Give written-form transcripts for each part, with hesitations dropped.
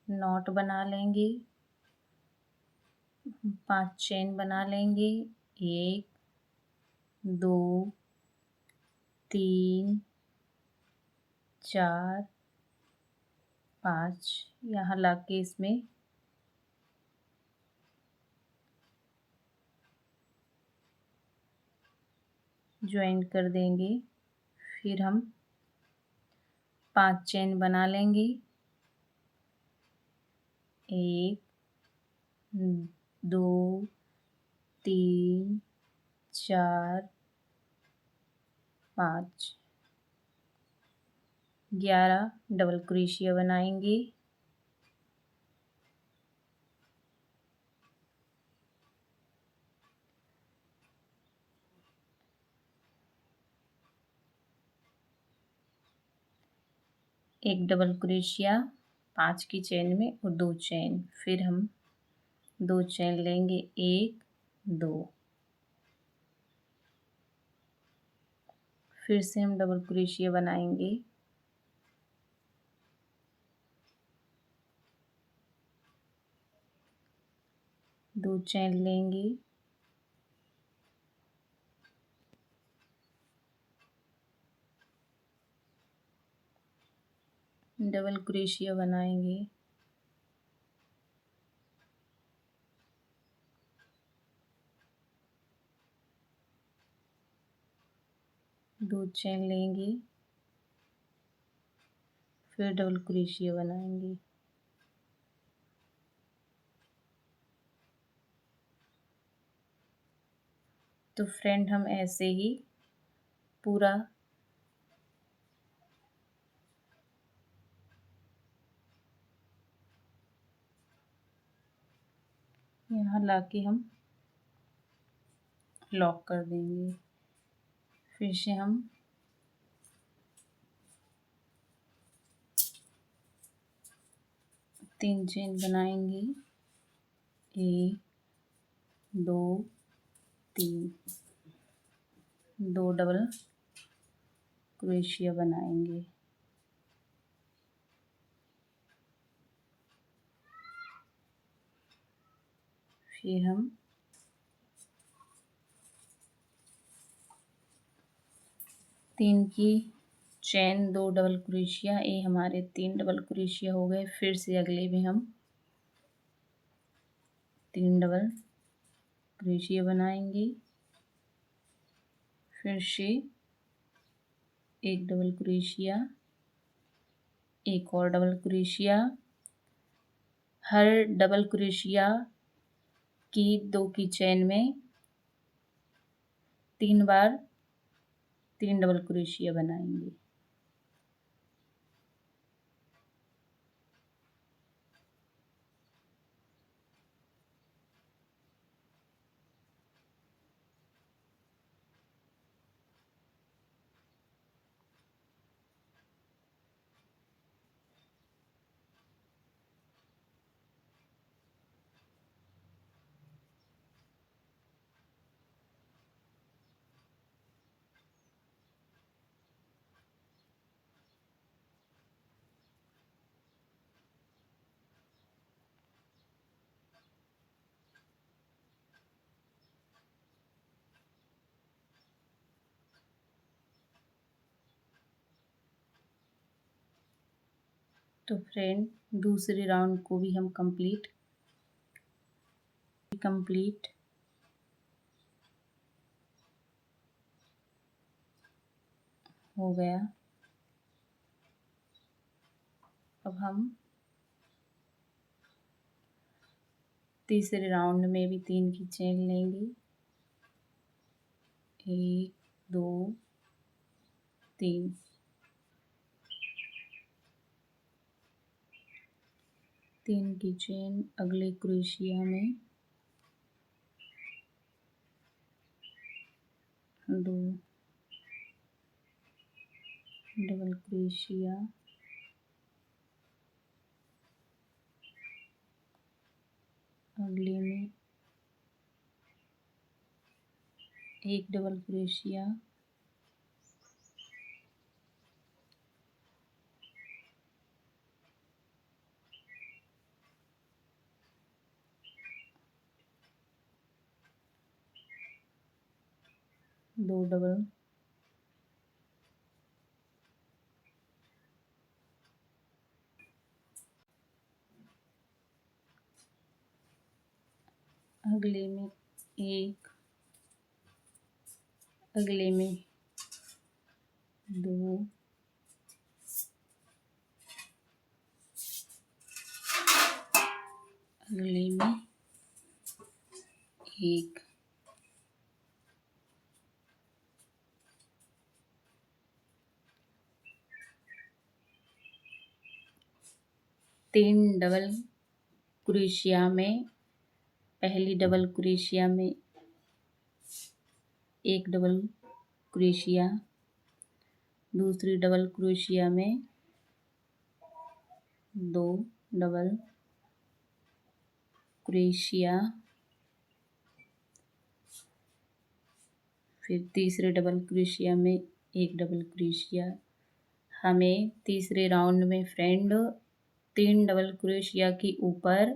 Not बना लेंगे, 5 chain बना लेंगे। 1 2 3 4 5 यहाँ लाके इसमें ज्वाइन कर देंगे। फिर हम 5 चेन बना लेंगे। 1 2 3 4 5 11 डबल क्रोशिया बनाएंगे। एक डबल क्रोशिया 5 की चेन में और 2 चेन, फिर हम 2 चेन लेंगे। 1 2 फिर से हम डबल क्रोशिया बनाएंगे। दो चेन लेंगे। डबल क्रोशिया बनाएंगे। दो चेन लेंगे, फिर डबल क्रोशिया बनाएंगे। तो फ्रेंड हम ऐसे ही पूरा यहाँ लाके हम लॉक कर देंगे। फिर से हम तीन चेन बनाएंगे। 1 2 3 दो डबल क्रोशिया बनाएंगे। फिर हम तीन की चेन, दो डबल क्रोशिया, ये हमारे 3 डबल क्रोशिया हो गए। फिर से अगले में हम 3 डबल क्रोशिया बनाएंगे। फिर से एक डबल क्रोशिया, एक और डबल क्रोशिया। हर डबल क्रोशिया की 2 की चेन में 3 बार 3 डबल क्रोशिया बनाएंगे। तो फ्रेंड दूसरे राउंड को भी हम कंप्लीट हो गया। अब हम तीसरे राउंड में भी 3 की चेन लेंगे। 1 2 3 3 की चेन अगले क्रोशिया में, 2 डबल क्रोशिया, अगले में एक डबल क्रोशिया, 2 डबल, अगले में 1, अगले में 2, अगले में 1, तीन डबल क्रोशिया में पहली डबल क्रोशिया में 1 डबल क्रोशिया, दूसरी डबल क्रोशिया में 2 डबल क्रोशिया, फिर तीसरे डबल क्रोशिया में 1 डबल क्रोशिया। हमें तीसरे राउंड में फ्रेंड 3 डबल क्रोशिया के ऊपर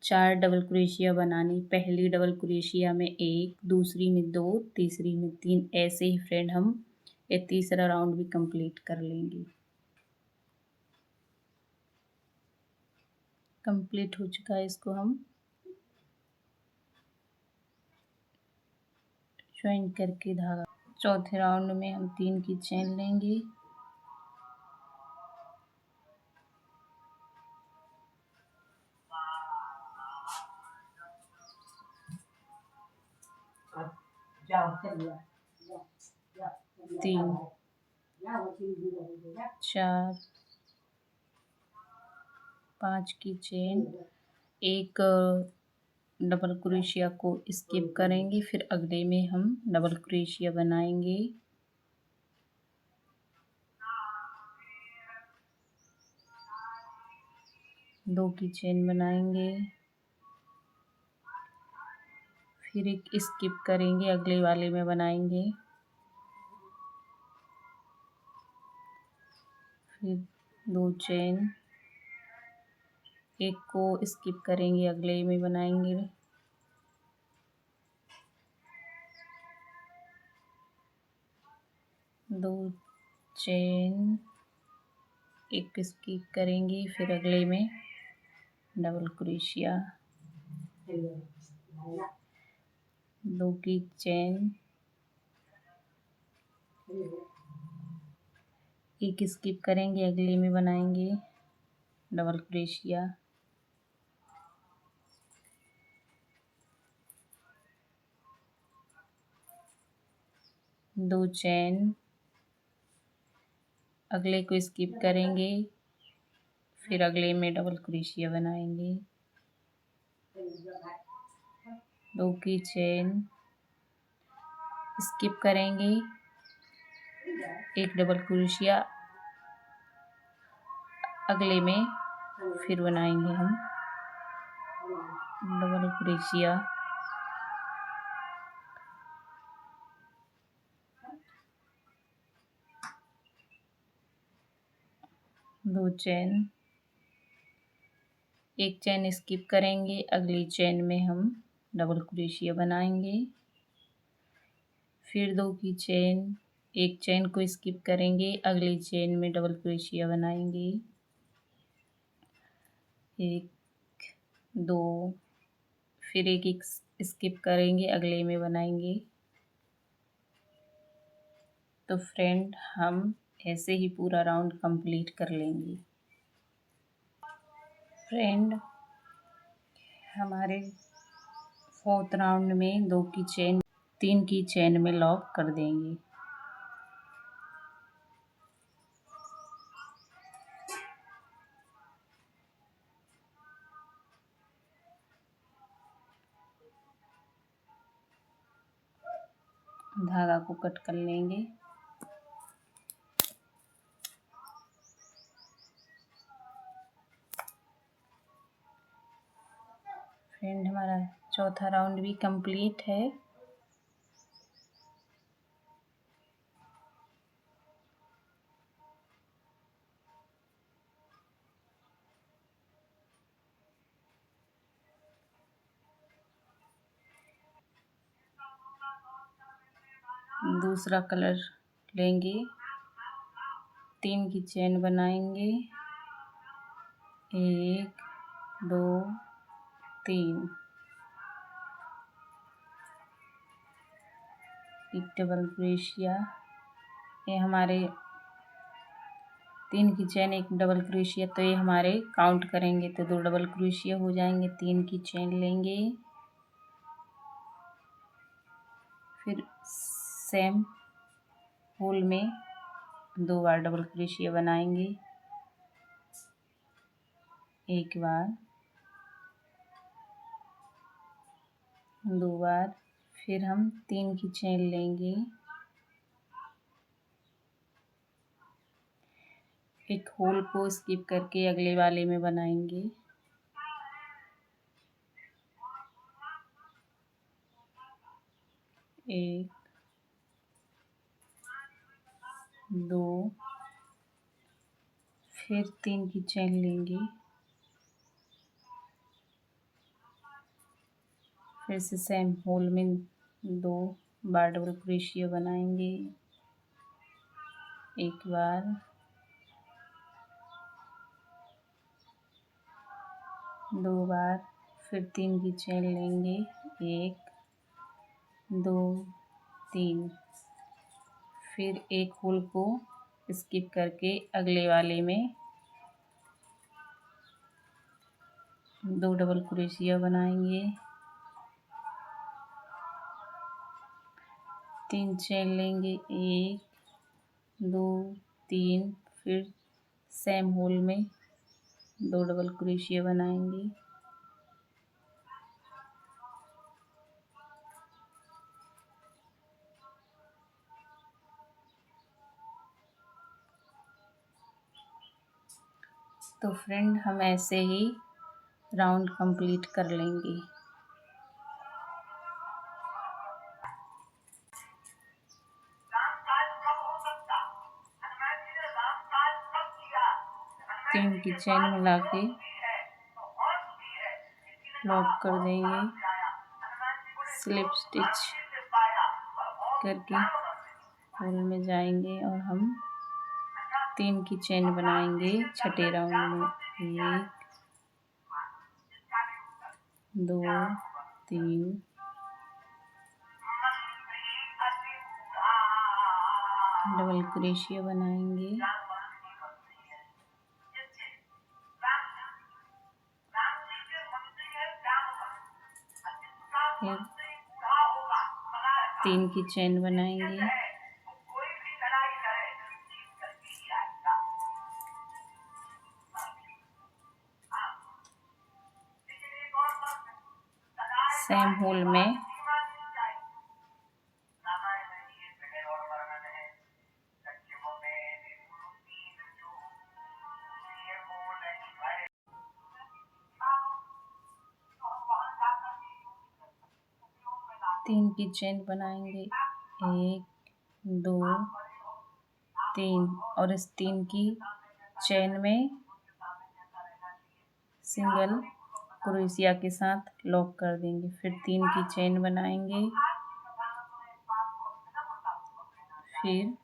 4 डबल क्रोशिया बनानी। पहली डबल क्रोशिया में 1, दूसरी में 2, तीसरी में 3, ऐसे ही फ्रेंड हम ये तीसरा राउंड भी कंप्लीट कर लेंगे। कंप्लीट हो चुका है, इसको हम ज्वाइन करके धागा। चौथे राउंड में हम 3 की चेन लेंगे, तीन, 4, 5 की चेन, एक डबल क्रोशिया को स्किप करेंगे, फिर अगले में हम डबल क्रोशिया बनाएंगे। दो की चेन बनाएंगे, फिर एक स्किप करेंगे, अगले वाले में बनाएंगे, फिर 2 चेन, एक को स्किप करेंगे, अगले में बनाएंगे, दो चेन, एक स्किप करेंगे, फिर अगले में डबल क्रोशिया, 2 की चेन, एक स्किप करेंगे, अगले में बनाएंगे डबल क्रोशिया, 2 चेन, अगले को स्किप करेंगे, फिर अगले में डबल क्रोशिया बनाएंगे, 2 की चेन, स्किप करेंगे, एक डबल क्रोशिया, अगले में फिर बनाएंगे हम डबल क्रोशिया, 2 चेन, एक चेन स्किप करेंगे, अगली चेन में हम डबल क्रोशिया बनाएंगे, फिर 2 की चेन, एक चेन को स्किप करेंगे, अगली चेन में डबल क्रोशिया बनाएंगे, 1, 2, फिर एक स्किप करेंगे, अगले में बनाएंगे। तो फ्रेंड हम ऐसे ही पूरा राउंड कंप्लीट कर लेंगे। फ्रेंड हमारे 4th राउंड में 2 की चेन 3 की चेन में लॉक कर देंगे। धागा को कट कर लेंगे। फ्रेंड हमारा 4था राउंड भी कंप्लीट है। दूसरा कलर लेंगे, 3 की चेन बनाएंगे, 1 2 3, एक डबल क्रोशिया। ये हमारे 3 की चेन, एक डबल क्रोशिया, तो ये हमारे काउंट करेंगे तो 2 डबल क्रोशिया हो जाएंगे। 3 की चेन लेंगे, फिर सेम होल में 2 बार डबल क्रोशिया बनाएंगे, एक बार, 2 बार, फिर हम 3 की चेन लेंगे, एक होल को स्किप करके अगले वाले में बनाएंगे, एक, 2, फिर 3 की चेन लेंगे, फिर से सेम होल में 2 बार डबल क्रोशिया बनाएंगे, एक बार, 2 बार, फिर 3 की चेन लेंगे, 1 2 3, फिर एक होल को स्किप करके अगले वाले में 2 डबल क्रोशिया बनाएंगे, 3 चेन लेंगे, 1 2 3, फिर सेम होल में 2 डबल क्रोशिया बनाएंगे, तो फ्रेंड हम ऐसे ही राउंड कंप्लीट कर लेंगे। तीन की चेन मिला के लॉक कर देंगे, स्लिप स्टिच करके होल में जाएंगे और हम 3 की चेन बनाएंगे छठे राउंड में, 1 2 3, डबल क्रोशिया बनाएंगे, फिर 3 की चेन बनाएंगे, सेम होल में 3 की चेन बनाएंगे, 1 2 3, और इस 3 की चेन में सिंगल क्रोशिया के साथ लॉक कर देंगे, फिर 3 की चेन बनाएंगे, फिर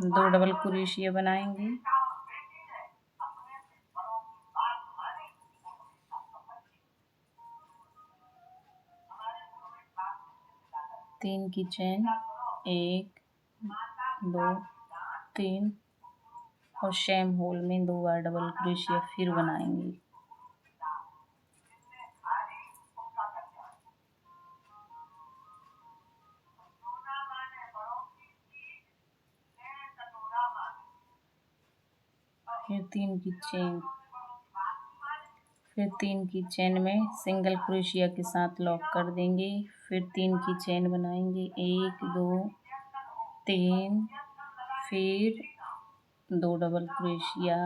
2 डबल क्रोशिया बनाएंगे, तीन की चेन, 1 2 3, और सेम होल में 2 बार डबल क्रोशिया फिर बनाएंगे, फिर 3 की चेन, फिर 3 की चेन में सिंगल क्रोशिया के साथ लॉक कर देंगे, फिर 3 की चेन बनाएंगे, 1 2 3, फिर 2 डबल क्रोशिया,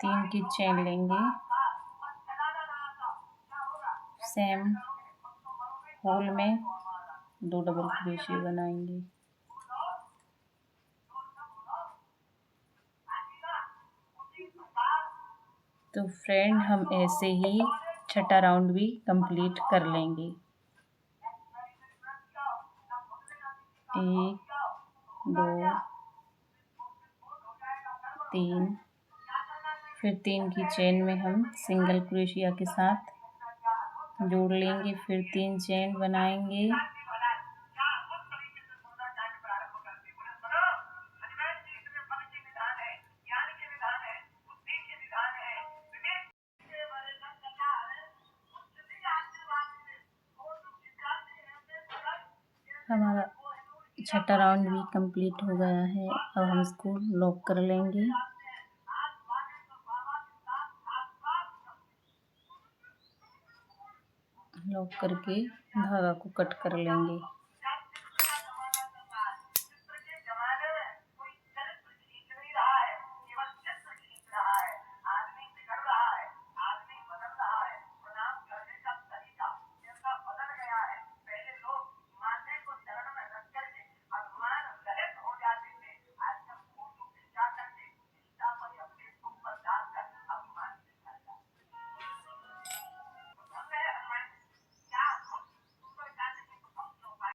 तीन की चेन लेंगे, सेम होल में 2 डबल क्रोशिया बनाएंगे, तो फ्रेंड हम ऐसे ही छठा राउंड भी कंप्लीट कर लेंगे। 1 2 3, फिर 3 की चेन में हम सिंगल क्रोशिया के साथ जोड़ लेंगे, फिर 3 चेन बनाएंगे, हमारा छठा राउंड भी कंप्लीट हो गया है। अब हम इसको लॉक कर लेंगे। लॉक करके धागा को कट कर लेंगे।